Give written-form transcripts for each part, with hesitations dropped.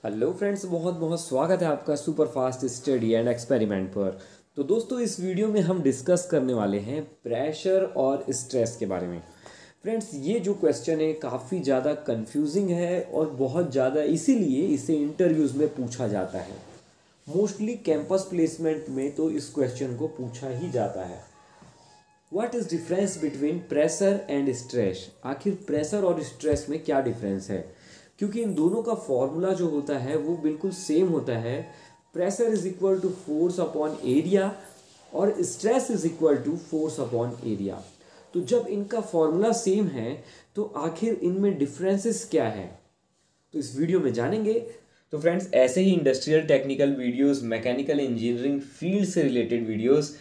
Hello friends, बहुत बहुत स्वागत है आपका super fast study and experiment पर। तो दोस्तों, इस वीडियो में हम डिस्कस करने वाले हैं प्रेशर और स्ट्रेस के बारे में। फ्रेंड्स, ये जो क्वेश्चन है काफ़ी ज़्यादा कंफ्यूजिंग है और बहुत ज़्यादा इसीलिए इसे इंटरव्यूज़ में पूछा जाता है। मोस्टली कैंपस प्लेसमेंट में तो इस क्वेश्चन को पूछा ही जाता है। What is difference between pressure and stress? आखिर प्रेशर और स्ट्रेस में क्या डिफरेंस है? क्योंकि इन दोनों का फॉर्मूला जो होता है वो बिल्कुल सेम होता है। Pressure is equal to force upon area और stress is equal to force upon area. तो जब इनका फॉर्मूला सेम है तो आखिर इनमें डिफरेंसेस क्या है, तो इस वीडियो में जानेंगे। तो फ्रेंड्स, ऐसे ही industrial technical videos, mechanical engineering field से रिलेटेड वीडियोस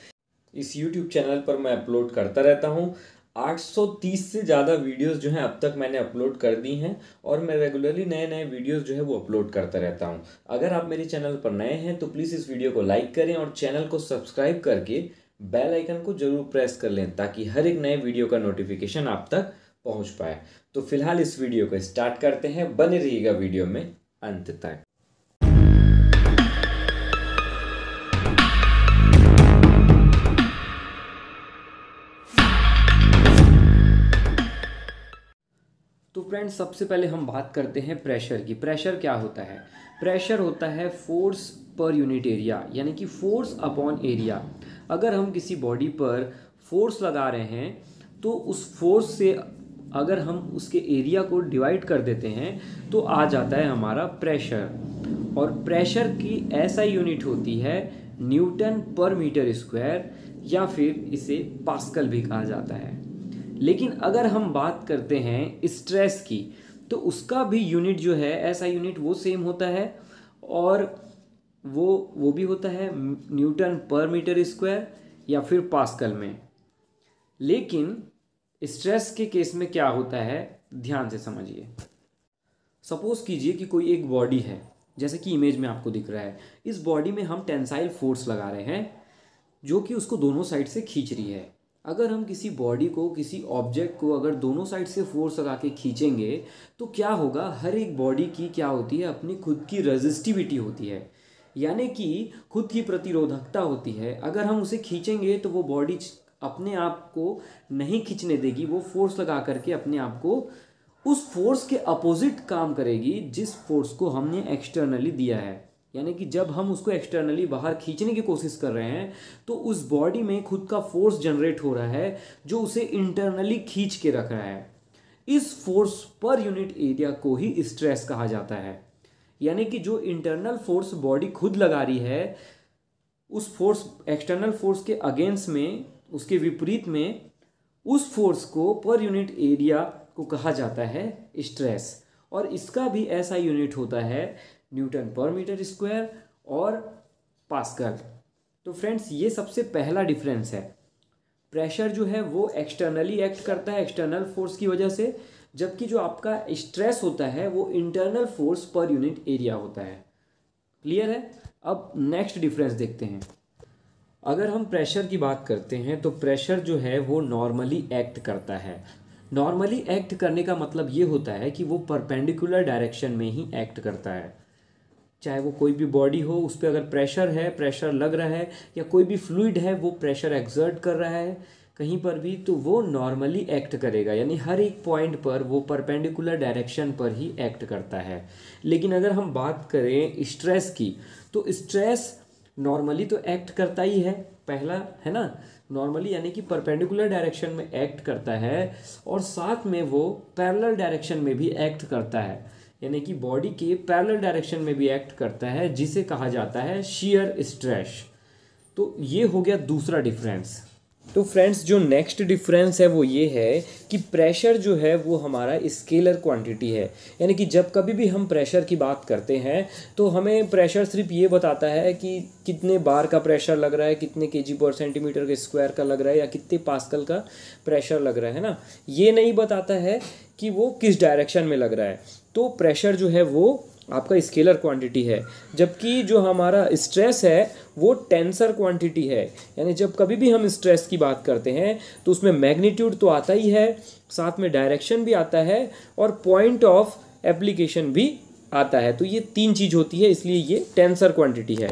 इस यूट्यूब चैनल पर मैं अपलोड करता रहता हूँ। 830 से ज़्यादा वीडियोस जो हैं अब तक मैंने अपलोड कर दी हैं और मैं रेगुलरली नए नए वीडियोस जो है वो अपलोड करता रहता हूं। अगर आप मेरे चैनल पर नए हैं तो प्लीज़ इस वीडियो को लाइक करें और चैनल को सब्सक्राइब करके बेल आइकन को जरूर प्रेस कर लें ताकि हर एक नए वीडियो का नोटिफिकेशन आप तक पहुंच पाए। तो फिलहाल इस वीडियो को स्टार्ट करते हैं, बने रहिएगा वीडियो में अंत तक। तो फ्रेंड्स, सबसे पहले हम बात करते हैं प्रेशर की। प्रेशर क्या होता है? प्रेशर होता है फोर्स पर यूनिट एरिया, यानी कि फोर्स अपॉन एरिया। अगर हम किसी बॉडी पर फोर्स लगा रहे हैं तो उस फोर्स से अगर हम उसके एरिया को डिवाइड कर देते हैं तो आ जाता है हमारा प्रेशर। और प्रेशर की ऐसा यूनिट होती है न्यूटन पर मीटर स्क्वायर, या फिर इसे पास्कल भी कहा जाता है। लेकिन अगर हम बात करते हैं स्ट्रेस की तो उसका भी यूनिट जो है, ऐसा यूनिट वो सेम होता है और वो भी होता है न्यूटन पर मीटर स्क्वायर या फिर पास्कल में। लेकिन स्ट्रेस के केस में क्या होता है, ध्यान से समझिए। सपोज कीजिए कि कोई एक बॉडी है, जैसे कि इमेज में आपको दिख रहा है। इस बॉडी में हम टेंसाइल फोर्स लगा रहे हैं जो कि उसको दोनों साइड से खींच रही है। अगर हम किसी बॉडी को, किसी ऑब्जेक्ट को अगर दोनों साइड से फोर्स लगा के खींचेंगे तो क्या होगा, हर एक बॉडी की क्या होती है, अपनी खुद की रेजिस्टिविटी होती है, यानी कि खुद की प्रतिरोधकता होती है। अगर हम उसे खींचेंगे तो वो बॉडी अपने आप को नहीं खींचने देगी, वो फोर्स लगा करके अपने आप को उस फोर्स के अपोजिट काम करेगी जिस फोर्स को हमने एक्सटर्नली दिया है। यानी कि जब हम उसको एक्सटर्नली बाहर खींचने की कोशिश कर रहे हैं तो उस बॉडी में खुद का फोर्स जनरेट हो रहा है जो उसे इंटरनली खींच के रख रहा है। इस फोर्स पर यूनिट एरिया को ही स्ट्रेस कहा जाता है। यानी कि जो इंटरनल फोर्स बॉडी खुद लगा रही है, उस फोर्स, एक्सटर्नल फोर्स के अगेंस्ट में, उसके विपरीत में, उस फोर्स को पर यूनिट एरिया को कहा जाता है स्ट्रेस। और इसका भी ऐसा यूनिट होता है न्यूटन पर मीटर स्क्वायर और पास्कल। तो फ्रेंड्स, ये सबसे पहला डिफरेंस है। प्रेशर जो है वो एक्सटर्नली एक्ट करता है एक्सटर्नल फोर्स की वजह से, जबकि जो आपका स्ट्रेस होता है वो internal force per unit area होता है। क्लियर है? अब नेक्स्ट डिफरेंस देखते हैं। अगर हम प्रेशर की बात करते हैं तो प्रेशर जो है वो नॉर्मली एक्ट करता है। नॉर्मली एक्ट करने का मतलब ये होता है कि वो परपेंडिकुलर डायरेक्शन में ही एक्ट करता है। चाहे वो कोई भी बॉडी हो, उस पर अगर प्रेशर है, प्रेशर लग रहा है, या कोई भी फ्लूइड है वो प्रेशर एक्सर्ट कर रहा है कहीं पर भी, तो वो नॉर्मली एक्ट करेगा। यानी हर एक पॉइंट पर वो परपेंडिकुलर डायरेक्शन पर ही एक्ट करता है। लेकिन अगर हम बात करें स्ट्रेस की तो स्ट्रेस नॉर्मली तो एक्ट करता ही है, पहला है ना, नॉर्मली यानी कि परपेंडिकुलर डायरेक्शन में एक्ट करता है और साथ में वो पैरेलल डायरेक्शन में भी एक्ट करता है, यानी कि बॉडी के पैरेलल डायरेक्शन में भी एक्ट करता है, जिसे कहा जाता है शियर स्ट्रेस। तो ये हो गया दूसरा डिफरेंस। तो फ्रेंड्स, जो नेक्स्ट डिफरेंस है वो ये है कि प्रेशर जो है वो हमारा स्केलर क्वांटिटी है। यानी कि जब कभी भी हम प्रेशर की बात करते हैं तो हमें प्रेशर सिर्फ ये बताता है कि कितने बार का प्रेशर लग रहा है, कितने केजी पर सेंटीमीटर के स्क्वायर का लग रहा है, या कितने पास्कल का प्रेशर लग रहा है ना। ये नहीं बताता है कि वो किस डायरेक्शन में लग रहा है। तो प्रेशर जो है वो आपका स्केलर क्वांटिटी है, जबकि जो हमारा स्ट्रेस है वो टेंसर क्वांटिटी है। यानी जब कभी भी हम स्ट्रेस की बात करते हैं तो उसमें मैग्नीट्यूड तो आता ही है, साथ में डायरेक्शन भी आता है और पॉइंट ऑफ एप्लीकेशन भी आता है। तो ये 3 चीज़ होती है, इसलिए ये टेंसर क्वांटिटी है।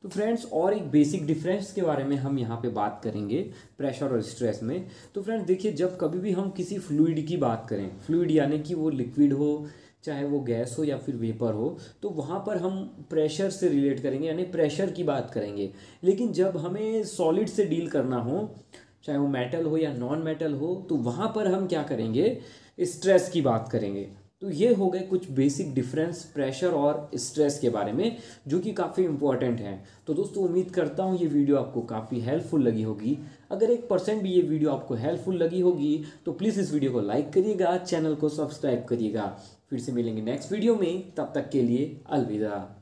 तो फ्रेंड्स और एक बेसिक डिफरेंस के बारे में हम यहाँ पे बात करेंगे प्रेशर और स्ट्रेस में। तो फ्रेंड्स देखिए, जब कभी भी हम किसी फ्लूइड की बात करें, फ्लूइड यानी कि वो लिक्विड हो, चाहे वो गैस हो या फिर वेपर हो, तो वहाँ पर हम प्रेशर से रिलेट करेंगे, यानी प्रेशर की बात करेंगे। लेकिन जब हमें सॉलिड से डील करना हो, चाहे वो मेटल हो या नॉन मेटल हो, तो वहाँ पर हम क्या करेंगे, स्ट्रेस की बात करेंगे। तो ये हो गए कुछ बेसिक डिफरेंस प्रेशर और स्ट्रेस के बारे में, जो कि काफ़ी इंपॉर्टेंट हैं। तो दोस्तों उम्मीद करता हूँ ये वीडियो आपको काफ़ी हेल्पफुल लगी होगी। अगर 1% भी ये वीडियो आपको हेल्पफुल लगी होगी तो प्लीज़ इस वीडियो को लाइक करिएगा, चैनल को सब्सक्राइब करिएगा। फिर से मिलेंगे नेक्स्ट वीडियो में, तब तक के लिए अलविदा।